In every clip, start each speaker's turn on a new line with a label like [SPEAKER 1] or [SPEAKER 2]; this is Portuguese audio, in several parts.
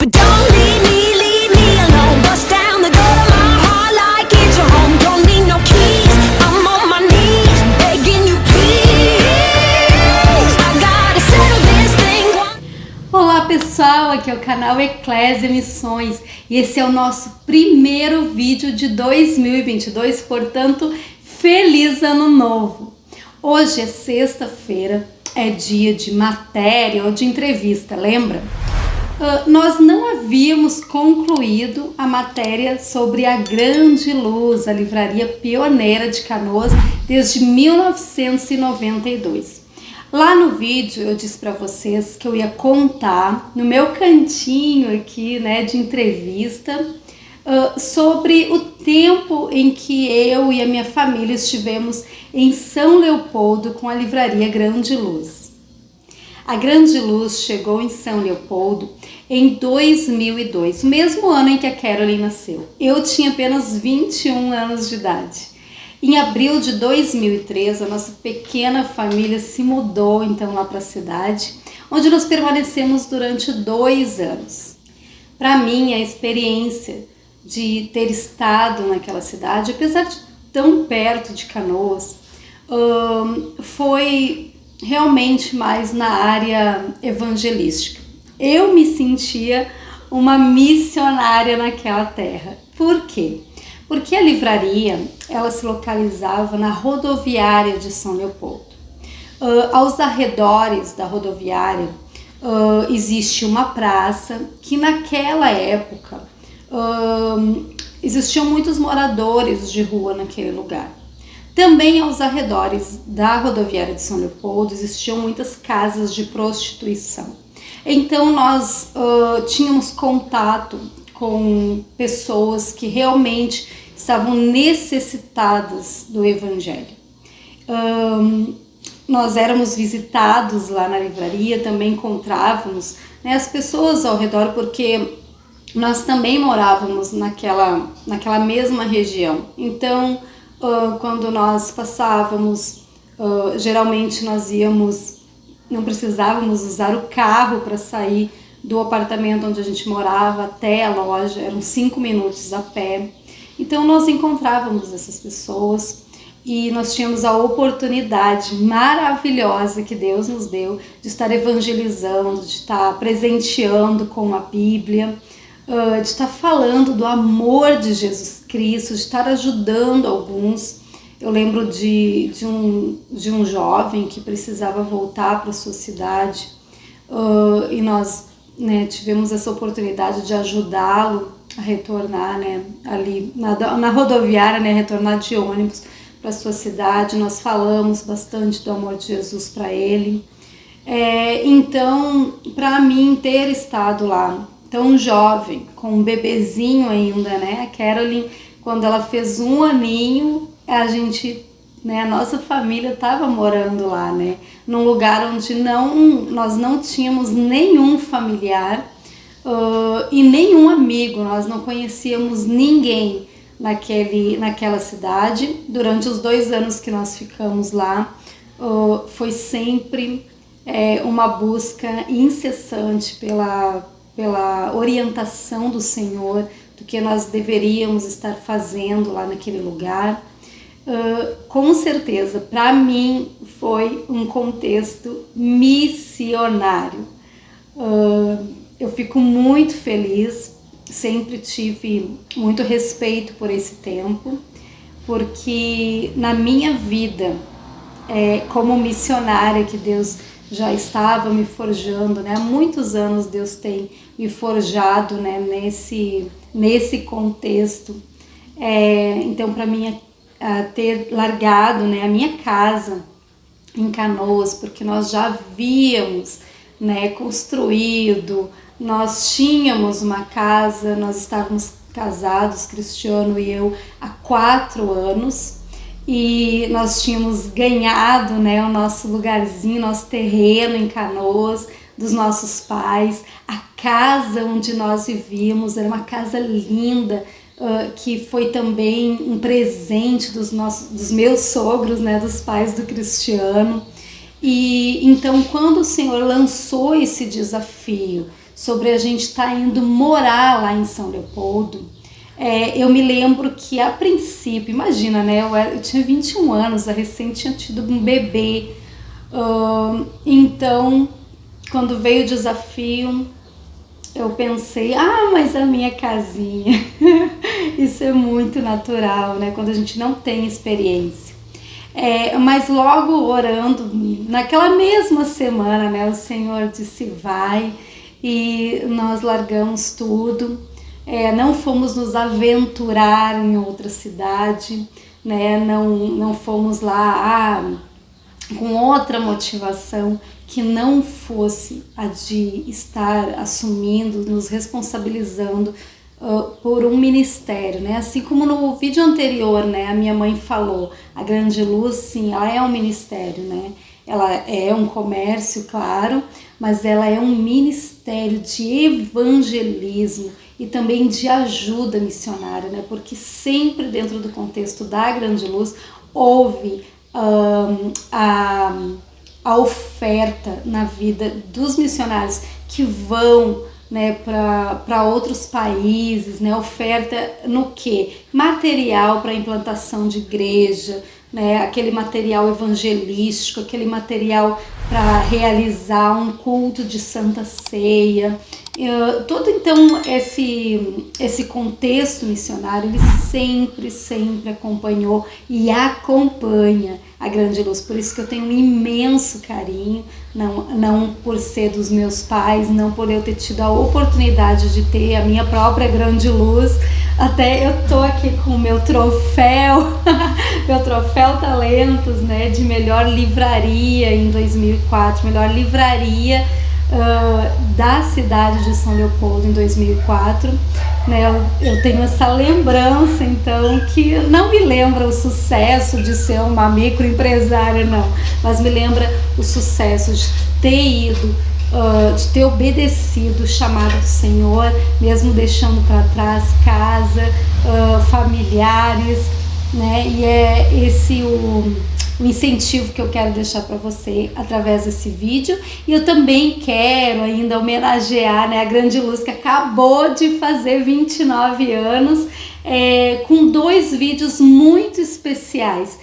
[SPEAKER 1] Don't leave me alone. Bust down the door to my heart like it's your home. Don't need no keys. I'm on my knees begging you please. I gotta settle this thing once.
[SPEAKER 2] Olá pessoal, aqui é o canal Eclésia Missões e esse é o nosso primeiro vídeo de 2022, portanto, feliz ano novo! Hoje é sexta-feira, é dia de matéria ou de entrevista, lembra? Nós não havíamos concluído a matéria sobre a Grande Luz, a livraria pioneira de Canoas, desde 1992. Lá no vídeo eu disse para vocês que eu ia contar no meu cantinho aqui, né, de entrevista, sobre o tempo em que eu e a minha família estivemos em São Leopoldo com a livraria Grande Luz. A Grande Luz chegou em São Leopoldo em 2002, o mesmo ano em que a Caroline nasceu. Eu tinha apenas 21 anos de idade. Em abril de 2003, a nossa pequena família se mudou então lá para a cidade, onde nós permanecemos durante 2 anos. Para mim, a experiência de ter estado naquela cidade, apesar de tão perto de Canoas, foi realmente mais na área evangelística. Eu me sentia uma missionária naquela terra. Por quê? Porque a livraria, ela se localizava na rodoviária de São Leopoldo. Aos arredores da rodoviária existe uma praça que naquela época existiam muitos moradores de rua naquele lugar. Também aos arredores da rodoviária de São Leopoldo existiam muitas casas de prostituição. Então nós tínhamos contato com pessoas que realmente estavam necessitadas do Evangelho. Nós éramos visitados lá na livraria, também encontrávamos, né, as pessoas ao redor, porque nós também morávamos naquela mesma região. Então, quando nós passávamos, geralmente nós íamos, não precisávamos usar o carro para sair do apartamento onde a gente morava até a loja, eram 5 minutos a pé. Então nós encontrávamos essas pessoas e nós tínhamos a oportunidade maravilhosa que Deus nos deu de estar evangelizando, de estar presenteando com a Bíblia, de estar falando do amor de Jesus Cristo, de estar ajudando alguns. Eu lembro de um jovem que precisava voltar para a sua cidade e nós, né, tivemos essa oportunidade de ajudá-lo a retornar, né, ali na rodoviária, né, retornar de ônibus para a sua cidade. Nós falamos bastante do amor de Jesus para ele. Então, para mim, ter estado lá tão jovem, com um bebezinho ainda, né, a Caroline, quando ela fez 1 aninho, a gente, né, a nossa família estava morando lá, né, num lugar onde nós não tínhamos nenhum familiar e nenhum amigo, nós não conhecíamos ninguém naquela cidade. Durante os 2 anos que nós ficamos lá, foi sempre uma busca incessante pela orientação do Senhor, do que nós deveríamos estar fazendo lá naquele lugar. Com certeza, para mim foi um contexto missionário. Eu fico muito feliz, sempre tive muito respeito por esse tempo, porque na minha vida, como missionária que Deus já estava me forjando, né? Há muitos anos Deus tem me forjado, né, nesse contexto. Então, para mim, ter largado, né, a minha casa em Canoas, porque nós já havíamos, né, construído, nós tínhamos uma casa, nós estávamos casados, Cristiano e eu, há 4 anos, e nós tínhamos ganhado, né, o nosso lugarzinho, nosso terreno em Canoas, dos nossos pais. A casa onde nós vivíamos era uma casa linda, que foi também um presente dos meus sogros, né, dos pais do Cristiano. E então, quando o Senhor lançou esse desafio sobre a gente estar indo morar lá em São Leopoldo, eu me lembro que a princípio, imagina, né? Eu tinha 21 anos, eu recém tinha tido um bebê. Então, quando veio o desafio, eu pensei, mas a minha casinha. Isso é muito natural, né? Quando a gente não tem experiência. Mas logo orando, naquela mesma semana, né? O Senhor disse, vai, e nós largamos tudo. Não fomos nos aventurar em outra cidade, né? Não fomos lá com outra motivação que não fosse a de estar assumindo, nos responsabilizando por um ministério, né? Assim como no vídeo anterior, né, a minha mãe falou, a Grande Luz, sim, ela é um ministério, né? Ela é um comércio, claro, mas ela é um ministério de evangelismo e também de ajuda missionária, né? Porque sempre dentro do contexto da Grande Luz houve a oferta na vida dos missionários que vão, né, para outros países, né? Oferta no quê? Material para implantação de igreja, né? Aquele material evangelístico, aquele material para realizar um culto de Santa Ceia. Todo então esse contexto missionário, ele sempre acompanhou e acompanha a Grande Luz. Por isso que eu tenho um imenso carinho, não por ser dos meus pais, não por eu ter tido a oportunidade de ter a minha própria Grande Luz. Até eu tô aqui com o meu troféu, meu troféu Talentos, né, de melhor livraria em 2004, melhor livraria da cidade de São Leopoldo em 2004, né? Eu tenho essa lembrança, então, que não me lembra o sucesso de ser uma microempresária, não, mas me lembra o sucesso de ter ido, de ter obedecido o chamado do Senhor, mesmo deixando para trás casa, familiares, né? E é esse o incentivo que eu quero deixar para você através desse vídeo. E eu também quero ainda homenagear, né, a Grande Luz, que acabou de fazer 29 anos, com 2 vídeos muito especiais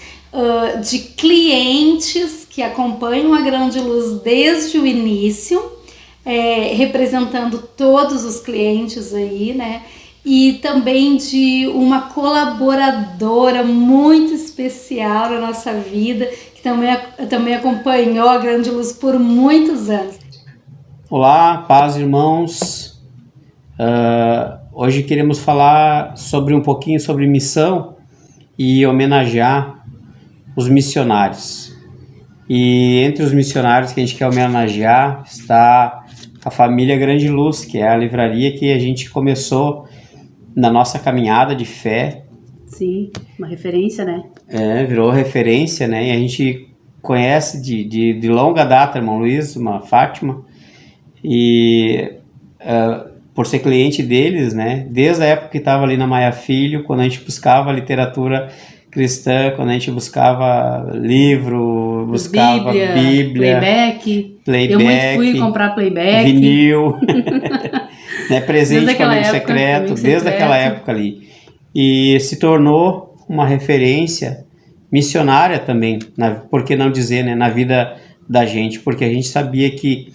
[SPEAKER 2] de clientes que acompanham a Grande Luz desde o início, representando todos os clientes aí, né? E também de uma colaboradora muito especial na nossa vida, que também acompanhou a Grande Luz por muitos anos.
[SPEAKER 3] Olá, paz, irmãos. Hoje queremos falar um pouquinho sobre missão e homenagear os missionários. E entre os missionários que a gente quer homenagear está a família Grande Luz, que é a livraria que a gente começou na nossa caminhada de fé.
[SPEAKER 4] Sim, uma referência, né?
[SPEAKER 3] Virou referência, né? E a gente conhece de longa data, irmão Luiz, uma Fátima, e por ser cliente deles, né? Desde a época que estava ali na Maia Filho, quando a gente buscava literatura cristã, quando a gente buscava livro, buscava Bíblia,
[SPEAKER 4] playback. Eu muito fui comprar playback.
[SPEAKER 3] Vinil, né, presente com amigo secreto, desde aquela época ali. E se tornou uma referência missionária também, por que não dizer, né, na vida da gente, porque a gente sabia que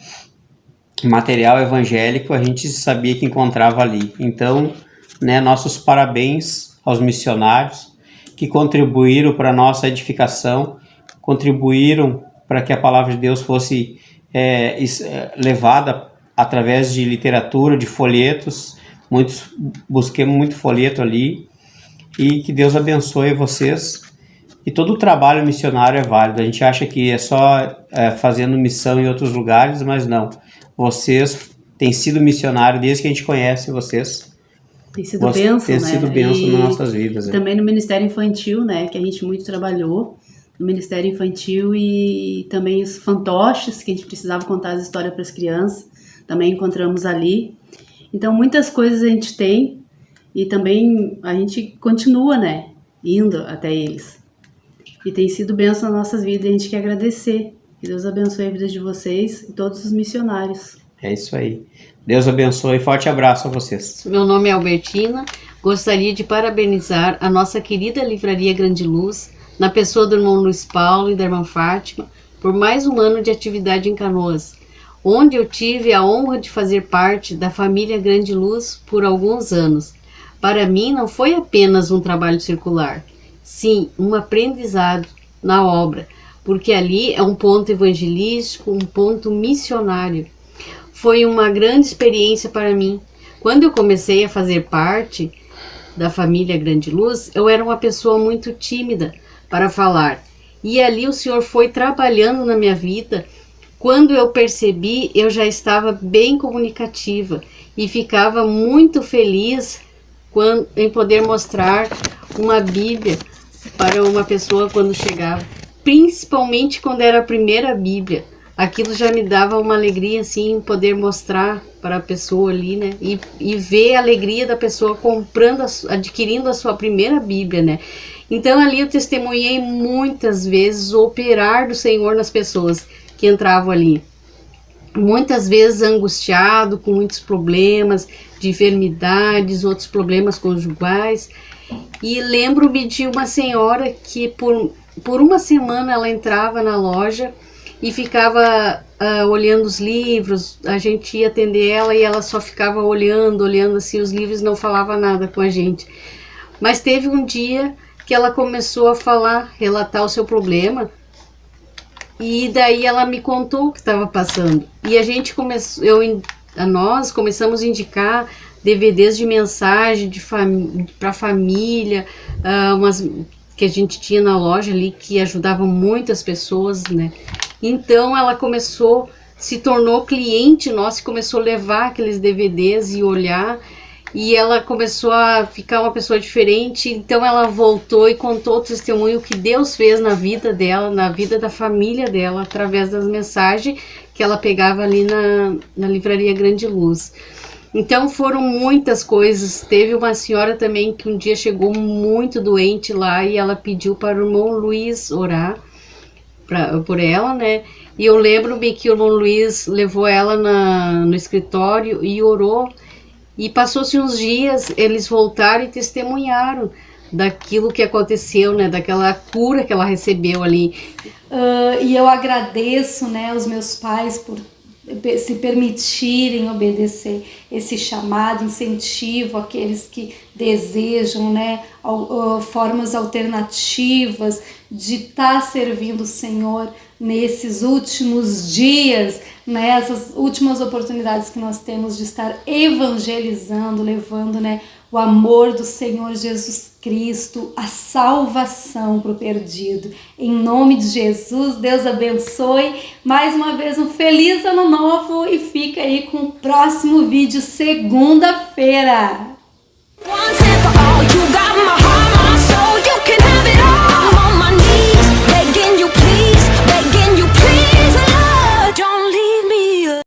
[SPEAKER 3] material evangélico a gente sabia que encontrava ali. Então, né, nossos parabéns aos missionários que contribuíram para a nossa edificação, contribuíram para que a palavra de Deus fosse levada através de literatura, de folhetos. Busquemos muito folheto ali, e que Deus abençoe vocês. E todo o trabalho missionário é válido. A gente acha que é só fazendo missão em outros lugares, mas não. Vocês têm sido missionários desde que a gente conhece vocês.
[SPEAKER 4] Tem sido bênção,
[SPEAKER 3] tem sido bênção nas nossas vidas.
[SPEAKER 4] Também no Ministério Infantil, né, que a gente muito trabalhou no Ministério Infantil, e também os fantoches, que a gente precisava contar as histórias para as crianças, também encontramos ali. Então muitas coisas a gente tem, e também a gente continua, né, indo até eles. E tem sido bênção nas nossas vidas, e a gente quer agradecer. Que Deus abençoe a vida de vocês e todos os missionários.
[SPEAKER 3] É isso aí. Deus abençoe. Forte abraço a vocês.
[SPEAKER 5] Meu nome é Albertina. Gostaria de parabenizar a nossa querida Livraria Grande Luz, na pessoa do irmão Luiz Paulo e da irmã Fátima, por mais um ano de atividade em Canoas, onde eu tive a honra de fazer parte da família Grande Luz por alguns anos. Para mim não foi apenas um trabalho circular, sim, um aprendizado na obra, porque ali é um ponto evangelístico, um ponto missionário. Foi uma grande experiência para mim. Quando eu comecei a fazer parte da família Grande Luz, eu era uma pessoa muito tímida para falar. E ali o Senhor foi trabalhando na minha vida. Quando eu percebi, eu já estava bem comunicativa e ficava muito feliz em poder mostrar uma Bíblia para uma pessoa quando chegava. Principalmente quando era a primeira Bíblia. Aquilo já me dava uma alegria, assim, poder mostrar para a pessoa ali, né? E ver a alegria da pessoa comprando, adquirindo a sua primeira Bíblia, né? Então ali eu testemunhei muitas vezes o operar do Senhor nas pessoas que entravam ali. Muitas vezes angustiado, com muitos problemas de enfermidades, outros problemas conjugais. E lembro-me de uma senhora que por uma semana ela entrava na loja e ficava olhando os livros. A gente ia atender ela e ela só ficava olhando assim os livros, não falava nada com a gente. Mas teve um dia que ela começou a falar, relatar o seu problema, e daí ela me contou o que estava passando. E a gente nós começamos a indicar DVDs de mensagem para a família, umas que a gente tinha na loja ali que ajudavam muitas pessoas, né? Então ela se tornou cliente nossa e começou a levar aqueles DVDs e olhar, e ela começou a ficar uma pessoa diferente. Então ela voltou e contou o testemunho que Deus fez na vida dela, na vida da família dela, através das mensagens que ela pegava ali na Livraria Grande Luz. Então foram muitas coisas. Teve uma senhora também que um dia chegou muito doente lá e ela pediu para o irmão Luiz orar por ela, né? E eu lembro-me que o irmão Luiz levou ela no escritório e orou. E passou-se uns dias, eles voltaram e testemunharam daquilo que aconteceu, né? Daquela cura que ela recebeu ali.
[SPEAKER 2] E eu agradeço, né, os meus pais por se permitirem obedecer esse chamado, incentivo àqueles que desejam, né, formas alternativas de estar servindo o Senhor nesses últimos dias, né, essas últimas oportunidades que nós temos de estar evangelizando, levando, né, o amor do Senhor Jesus Cristo, a salvação para o perdido. Em nome de Jesus, Deus abençoe. Mais uma vez, um feliz ano novo e fica aí com o próximo vídeo segunda-feira.
[SPEAKER 1] Once and for all, you got my